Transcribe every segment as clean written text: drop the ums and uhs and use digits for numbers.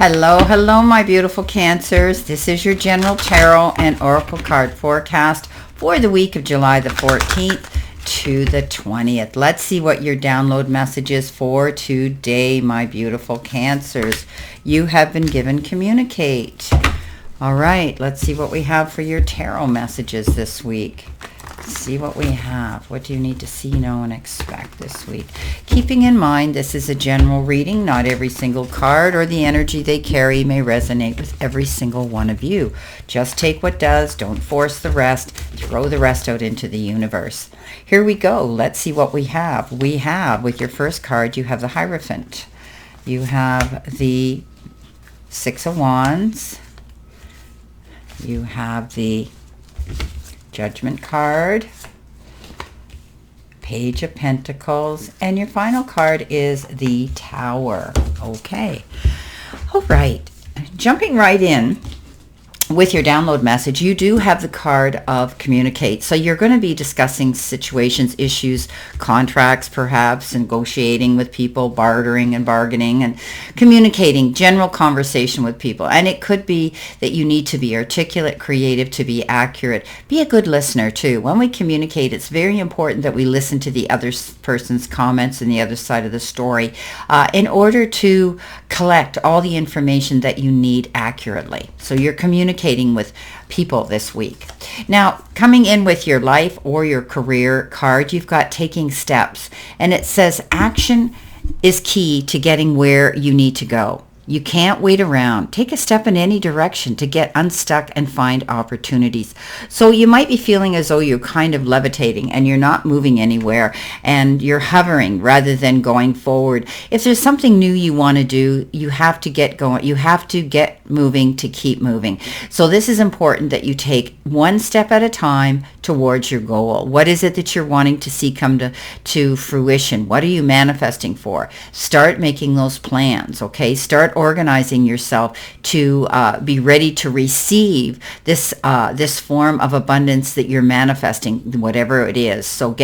Hello, my beautiful Cancers. This is your General Tarot and Oracle card forecast for the week of July the 14th to the 20th. Let's see what your download message is for today, my beautiful Cancers. You have been given communicate. All right, let's see what we have for your tarot messages this week. See what we have. What do you need to see, know, and expect this week? Keeping in mind, this is a general reading. Not every single card or the energy they carry may resonate with every single one of you. Just take what does. Don't force the rest. Throw the rest out into the universe. Here we go. Let's see what we have. We have, with your first card, you have the Hierophant. You have the Six of Wands. You have the Judgment card, Page of Pentacles, and your final card is the Tower. Okay. All right. Jumping right in with your download message, you do have the card of communicate. So you're going to be discussing situations, issues, contracts, perhaps, negotiating with people, bartering and bargaining, and communicating, general conversation with people. And it could be that you need to be articulate, creative, to be accurate. Be a good listener, too. When we communicate, it's very important that we listen to the other person's comments and the other side of the story in order to collect all the information that you need accurately. So you're communicating with people this week. Now, coming in with your life or your career card, you've got taking steps, and it says action is key to getting where you need to go. You can't wait around. Take a step in any direction to get unstuck and find opportunities. So you might be feeling as though you're kind of levitating and you're not moving anywhere and you're hovering rather than going forward. If there's something new you want to do, you have to get going. You have to get moving to keep moving. So this is important that you take one step at a time towards your goal. What is it that you're wanting to see come to fruition? What are you manifesting for? Start making those plans, okay? Start organizing yourself to be ready to receive this form of abundance that you're manifesting, whatever it is. So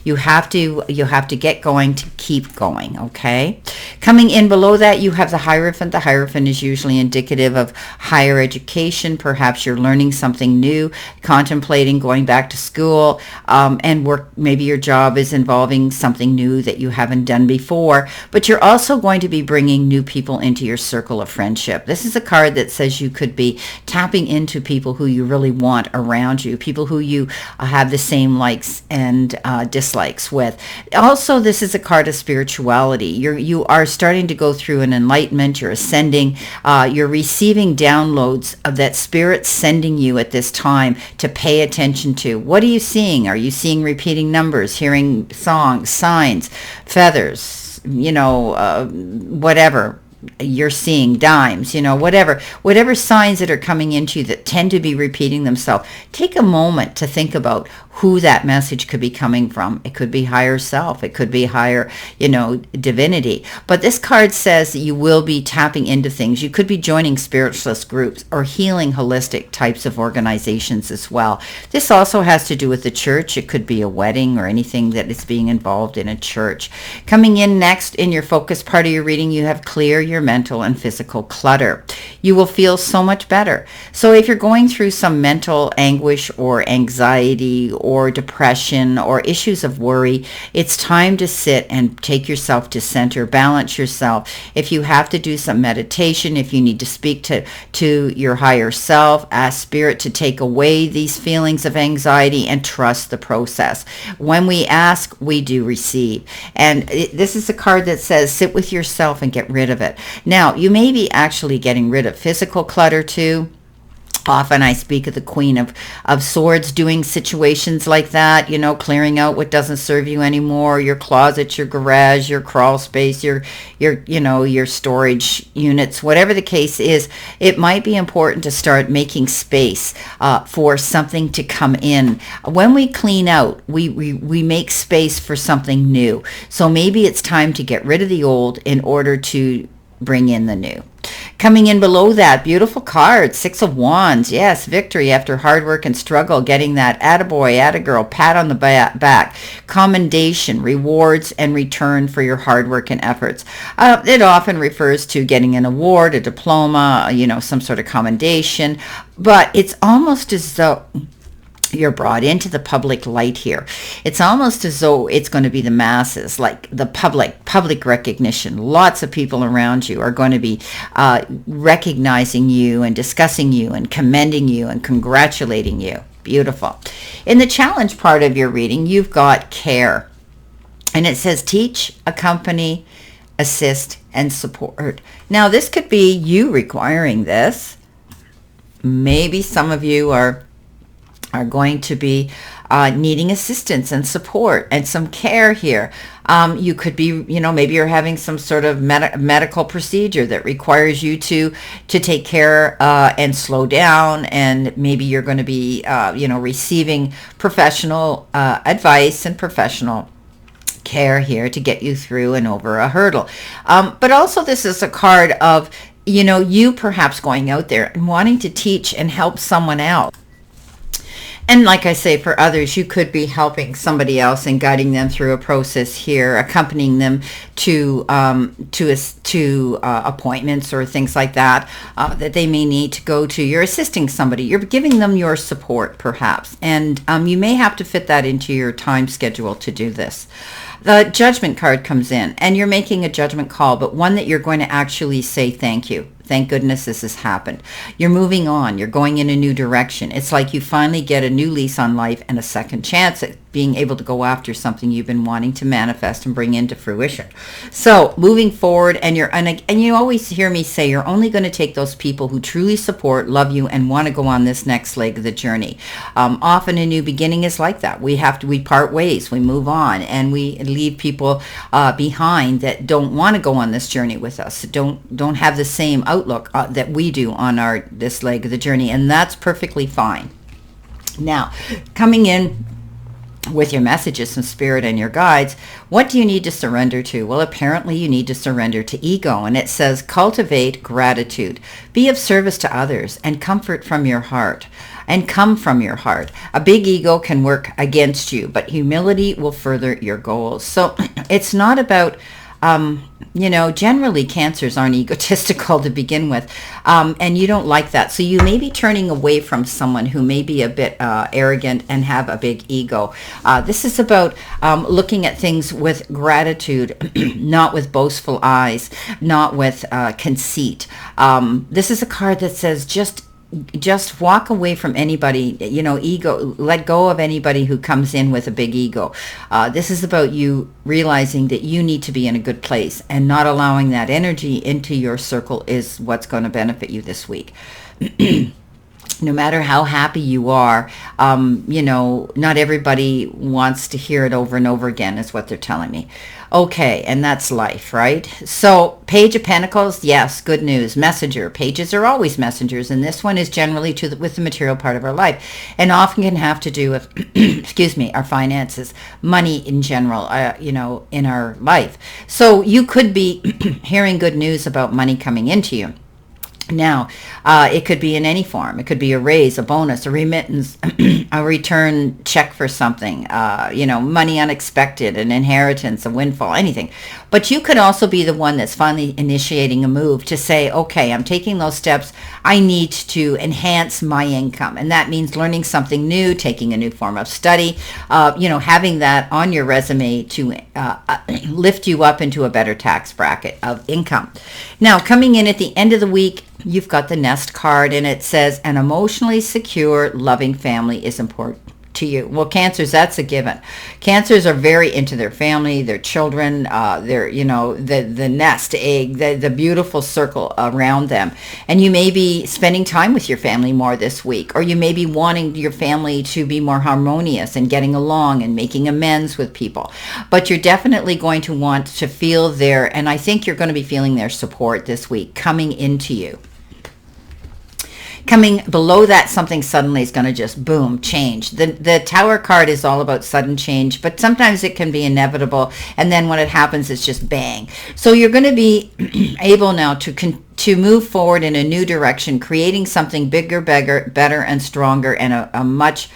you have to get going to keep going, okay? Coming in below that, you have the Hierophant. The Hierophant is usually indicative of higher education. Perhaps you're learning something new, contemplating going back to school, and work. Maybe your job is involving something new that you haven't done before, but you're also going to be bringing new people into your circle of friendship. This is a card that says you could be tapping into people who you really want around you, people who you have the same likes and dislikes with. Also, this is a card of spirituality. You are starting to go through an enlightenment. You're ascending. You're receiving downloads of that spirit sending you at this time to pay attention to. What are you seeing? Are you seeing repeating numbers, hearing songs, signs, feathers, whatever? You're seeing dimes, whatever signs that are coming into you that tend to be repeating themselves. Take a moment to think about who that message could be coming from. It could be higher self. It could be higher, divinity. But this card says that you will be tapping into things. You could be joining spiritualist groups or healing holistic types of organizations as well. This also has to do with the church. It could be a wedding or anything that is being involved in a church. Coming in next in your focus part of your reading, you have clear your mental and physical clutter. You will feel so much better. So if you're going through some mental anguish or anxiety or depression or issues of worry, it's time to sit and take yourself to center, balance yourself. If you have to do some meditation, if you need to speak to your higher self, ask spirit to take away these feelings of anxiety and trust the process. When we ask, we do receive. And this is a card that says sit with yourself and get rid of it. Now, you may be actually getting rid of physical clutter too. Often I speak of the Queen of Swords doing situations like that, clearing out what doesn't serve you anymore, your closet, your garage, your crawl space, your storage units, whatever the case is. It might be important to start making space for something to come in. When we clean out, we make space for something new. So maybe it's time to get rid of the old in order to bring in the new. Coming in below that, beautiful card, Six of Wands. Yes, victory after hard work and struggle, getting that attaboy, attagirl, pat on the back, commendation, rewards, and return for your hard work and efforts. It often refers to getting an award, a diploma, some sort of commendation, but it's almost as though you're brought into the public light here. It's almost as though it's going to be the masses, like the public recognition. Lots of people around you are going to be recognizing you and discussing you and commending you and congratulating you. Beautiful. In the challenge part of your reading, you've got care. And it says teach, accompany, assist, and support. Now, this could be you requiring this. Maybe some of you are going to be needing assistance and support and some care here. You could be, maybe you're having some sort of medical procedure that requires you to take care and slow down, and maybe you're going to be, receiving professional advice and professional care here to get you through and over a hurdle. But also this is a card of, you perhaps going out there and wanting to teach and help someone else. And like I say, for others, you could be helping somebody else and guiding them through a process here, accompanying them to appointments or things like that that they may need to go to. You're assisting somebody. You're giving them your support, perhaps. And you may have to fit that into your time schedule to do this. The judgment card comes in, and you're making a judgment call, but one that you're going to actually say thank you. Thank goodness this has happened. You're moving on. You're going in a new direction. It's like you finally get a new lease on life and a second chance at being able to go after something you've been wanting to manifest and bring into fruition. So moving forward, and you always hear me say you're only going to take those people who truly support, love you, and want to go on this next leg of the journey. Often a new beginning is like that. We part ways, we move on, and we leave people behind that don't want to go on this journey with us, don't have the same outlook that we do on this leg of the journey, and that's perfectly fine. Now, coming in with your messages from spirit and your guides, what do you need to surrender to? Well, apparently you need to surrender to ego, and it says cultivate gratitude, be of service to others, and comfort from your heart. And come from your heart. A big ego can work against you, but humility will further your goals. So it's not about generally cancers aren't egotistical to begin with, and you don't like that. So you may be turning away from someone who may be a bit arrogant and have a big ego. This is about looking at things with gratitude, not with boastful eyes, not with conceit. This is a card that says just walk away from anybody, ego, let go of anybody who comes in with a big ego. This is about you realizing that you need to be in a good place, and not allowing that energy into your circle is what's going to benefit you this week. No matter how happy you are, not everybody wants to hear it over and over again, is what they're telling me. Okay, and that's life, right? So, Page of Pentacles, yes, good news. Messenger. Pages are always messengers, and this one is generally with the material part of our life, and often can have to do with, our finances, money in general, in our life. So, you could be hearing good news about money coming into you. Now, it could be in any form. It could be a raise, a bonus, a remittance, a return check for something, money unexpected, an inheritance, a windfall, anything. But you could also be the one that's finally initiating a move to say, okay, I'm taking those steps. I need to enhance my income. And that means learning something new, taking a new form of study, having that on your resume to lift you up into a better tax bracket of income. Now, coming in at the end of the week, you've got the Nest card, and it says an emotionally secure, loving family is important to you. Well, Cancers, that's a given. Cancers are very into their family, their children, the nest egg, the beautiful circle around them. And you may be spending time with your family more this week, or you may be wanting your family to be more harmonious and getting along and making amends with people. But you're definitely going to want to feel and I think you're going to be feeling their support this week coming into you. Coming below that, something suddenly is going to just boom, change. The Tower card is all about sudden change, but sometimes it can be inevitable, and then when it happens, it's just bang. So you're going to be able now to to move forward in a new direction, creating something bigger, better, and stronger, and a much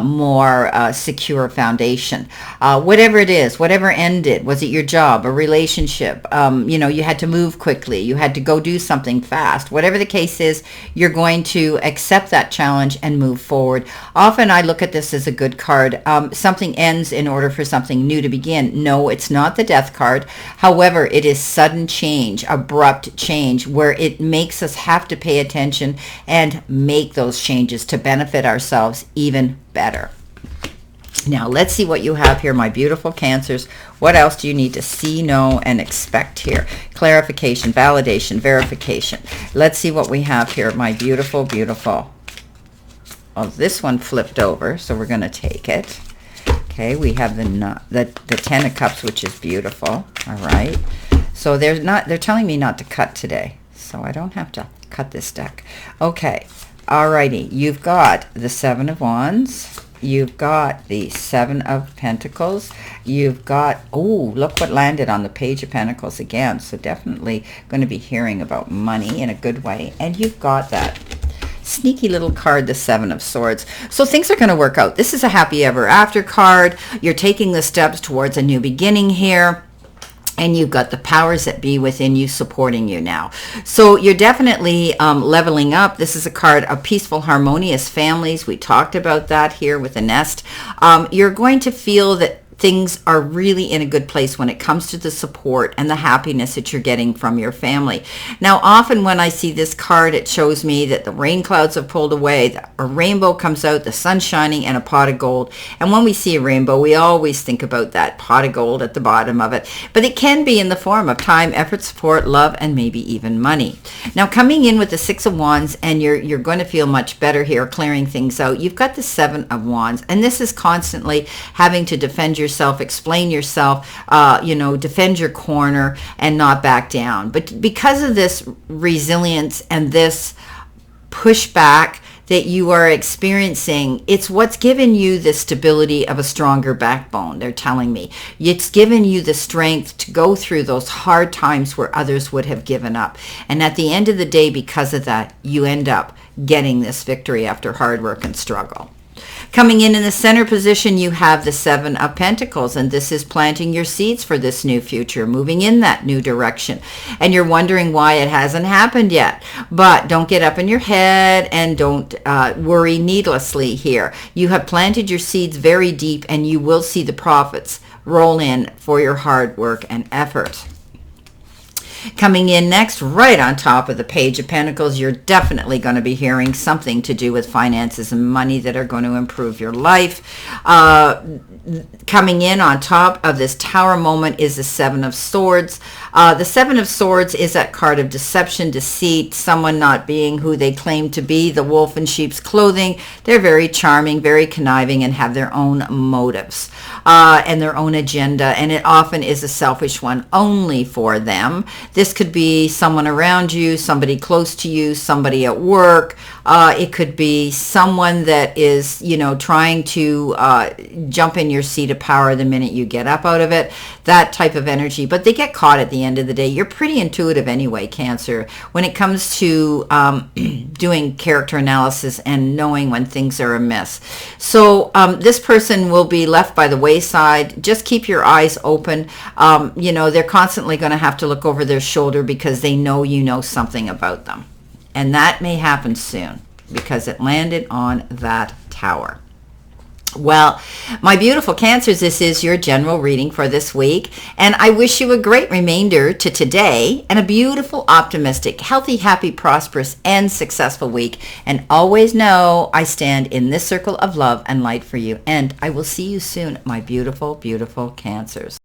more secure foundation. Whatever it is, whatever ended, was it your job, a relationship, you had to move quickly, you had to go do something fast, whatever the case is, you're going to accept that challenge and move forward. Often I look at this as a good card. Something ends in order for something new to begin. No, it's not the death card. However, it is sudden change, abrupt change, where it makes us have to pay attention and make those changes to benefit ourselves even better. Now let's see what you have here, my beautiful Cancers. What else do you need to see, know, and expect here? Clarification, validation, verification. Let's see what we have here, my beautiful, beautiful. Oh, this one flipped over, so we're going to take it. Okay, we have the Ten of Cups, which is beautiful. All right. So they're telling me not to cut today, so I don't have to cut this deck. Okay. Alrighty, you've got the Seven of Wands, you've got the Seven of Pentacles, you've got, oh, look what landed on the Page of Pentacles again, so definitely going to be hearing about money in a good way, and you've got that sneaky little card, the Seven of Swords. So things are going to work out. This is a happy ever after card. You're taking the steps towards a new beginning here. And you've got the powers that be within you supporting you now. So you're definitely leveling up. This is a card of peaceful, harmonious families. We talked about that here with the nest. You're going to feel that things are really in a good place when it comes to the support and the happiness that you're getting from your family. Now, often when I see this card, it shows me that the rain clouds have pulled away, a rainbow comes out, the sun's shining, and a pot of gold. And when we see a rainbow, we always think about that pot of gold at the bottom of it. But it can be in the form of time, effort, support, love, and maybe even money. Now, coming in with the Six of Wands, and you're going to feel much better here, clearing things out. You've got the Seven of Wands, and this is constantly having to defend yourself, explain yourself, defend your corner and not back down. But because of this resilience and this pushback that you are experiencing, it's what's given you the stability of a stronger backbone, they're telling me. It's given you the strength to go through those hard times where others would have given up. And at the end of the day, because of that, you end up getting this victory after hard work and struggle. Coming in the center position, you have the Seven of Pentacles, and this is planting your seeds for this new future, moving in that new direction. And you're wondering why it hasn't happened yet. But don't get up in your head and don't worry needlessly here. You have planted your seeds very deep, and you will see the profits roll in for your hard work and effort. Coming in next, right on top of the Page of Pentacles, you're definitely going to be hearing something to do with finances and money that are going to improve your life. Coming in on top of this Tower moment is the Seven of Swords. The Seven of Swords is that card of deception, deceit, someone not being who they claim to be, the wolf in sheep's clothing. They're very charming, very conniving, and have their own motives and their own agenda, and it often is a selfish one only for them. This could be someone around you, somebody close to you, somebody at work. It could be someone that is, trying to jump in your seat of power the minute you get up out of it, that type of energy. But they get caught at the end of the day. You're pretty intuitive anyway, Cancer, when it comes to doing character analysis and knowing when things are amiss. So this person will be left by the wayside. Just keep your eyes open. They're constantly going to have to look over their shoulder because they know you know something about them. And that may happen soon because it landed on that Tower. Well, my beautiful Cancers, this is your general reading for this week, and I wish you a great remainder to today and a beautiful, optimistic, healthy, happy, prosperous, and successful week. And always know I stand in this circle of love and light for you, and I will see you soon, my beautiful, beautiful Cancers.